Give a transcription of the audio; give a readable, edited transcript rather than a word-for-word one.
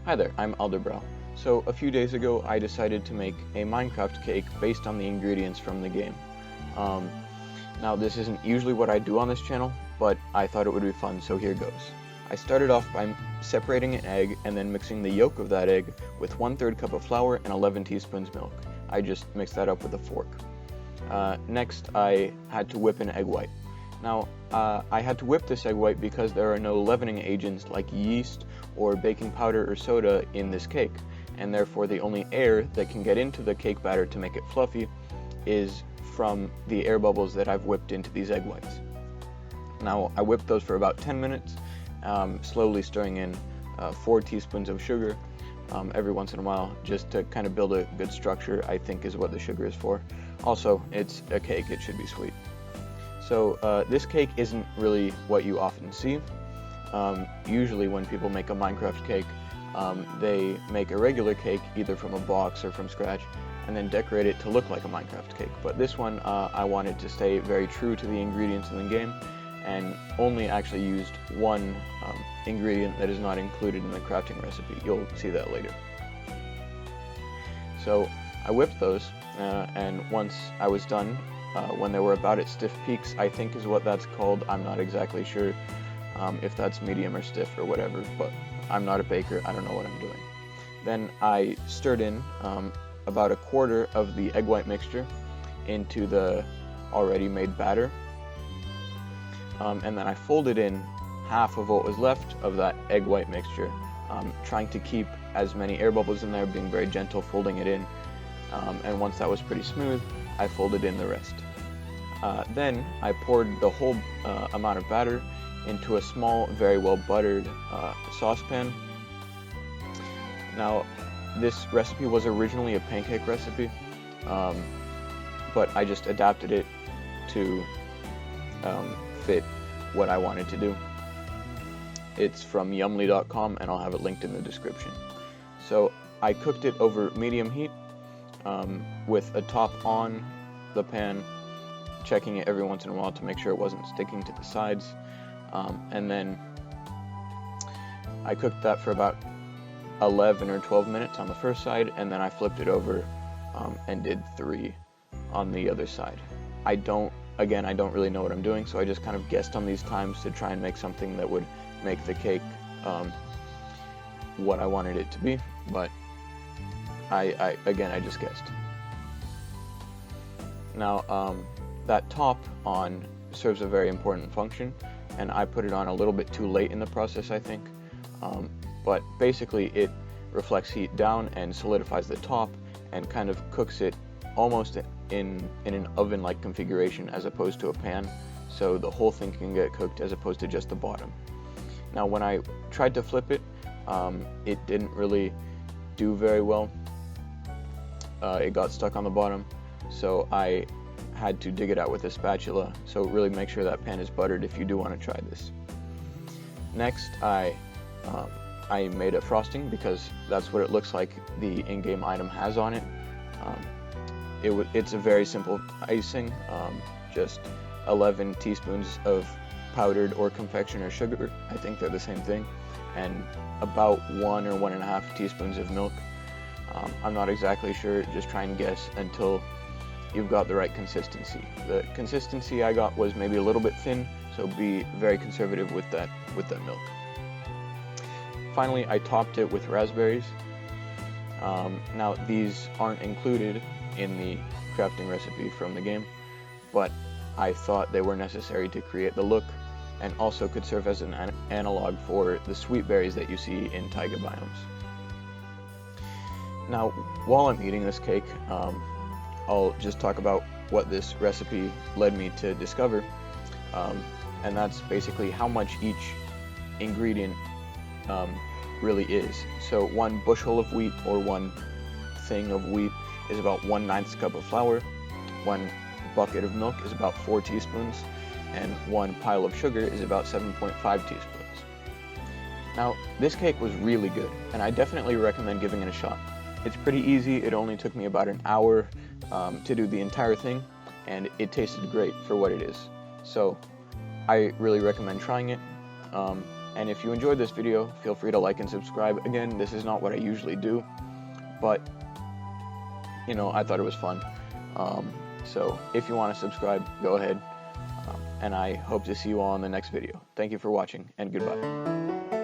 Hi there, I'm Alderbrow. So a few days ago I decided to make a Minecraft cake based on the ingredients from the game. Um, Now this isn't usually what I do on this channel, but I thought it would be fun, so here goes. I started off by separating an egg and then mixing the yolk of that egg with 1/3 cup of flour and 11 teaspoons milk. I just mixed that up with a fork. Next I had to whip an egg white. Now, I had to whip this egg white because there are no leavening agents like yeast or baking powder or soda in this cake, and therefore the only air that can get into the cake batter to make it fluffy is from the air bubbles that I've whipped into these egg whites. Now, I whipped those for about 10 minutes, slowly stirring in 4 teaspoons of sugar every once in a while, just to kind of build a good structure, I think is what the sugar is for. Also, it's a cake, it should be sweet. So this cake isn't really what you often see. Usually when people make a Minecraft cake, they make a regular cake either from a box or from scratch and then decorate it to look like a Minecraft cake. But this one I wanted to stay very true to the ingredients in the game and only actually used one ingredient that is not included in the crafting recipe. You'll see that later. So I whipped those and once I was done, when they were about at stiff peaks, I think is what that's called. I'm not exactly sure if that's medium or stiff or whatever, but I'm not a baker, I don't know what I'm doing. Then I stirred in about 1/4 of the egg white mixture into the already made batter, and then I folded in half of what was left of that egg white mixture, trying to keep as many air bubbles in there, being very gentle, folding it in, and once that was pretty smooth, I folded in the rest. Then I poured the whole amount of batter into a small, very well buttered saucepan. Now, this recipe was originally a pancake recipe, but I just adapted it to fit what I wanted to do. It's from yumly.com and I'll have it linked in the description. So I cooked it over medium heat with a top on the pan, checking it every once in a while to make sure it wasn't sticking to the sides, and then I cooked that for about 11 or 12 minutes on the first side, and then I flipped it over and did 3 on the other side. I don't really know what I'm doing, so I just kind of guessed on these times to try and make something that would make the cake what I wanted it to be, but I just guessed. Now, that top on serves a very important function, and I put it on a little bit too late in the process, I think. But basically it reflects heat down and solidifies the top and kind of cooks it almost in an oven-like configuration as opposed to a pan, so the whole thing can get cooked as opposed to just the bottom. Now, when I tried to flip it, it didn't really do very well. It got stuck on the bottom, so I had to dig it out with a spatula, so really make sure that pan is buttered if you do want to try this. Next, I made a frosting because that's what it looks like the in-game item has on it. It's a very simple icing, just 11 teaspoons of powdered or confectioner sugar, I think they're the same thing, and about 1 or 1.5 teaspoons of milk. I'm not exactly sure, just try and guess until you've got the right consistency. The consistency I got was maybe a little bit thin, so be very conservative with that milk. Finally, I topped it with raspberries. Now, these aren't included in the crafting recipe from the game, but I thought they were necessary to create the look and also could serve as an analog for the sweet berries that you see in taiga biomes. Now, while I'm eating this cake, I'll just talk about what this recipe led me to discover, and that's basically how much each ingredient really is. So 1 bushel of wheat or 1 thing of wheat is about 1/9 cup of flour, 1 bucket of milk is about 4 teaspoons, and 1 pile of sugar is about 7.5 teaspoons. Now, this cake was really good, and I definitely recommend giving it a shot. It's pretty easy, it only took me about an hour to do the entire thing, and it tasted great for what it is. So I really recommend trying it. And if you enjoyed this video, feel free to like and subscribe. Again, this is not what I usually do, but you know, I thought it was fun. So if you want to subscribe, go ahead. And I hope to see you all in the next video. Thank you for watching, and goodbye.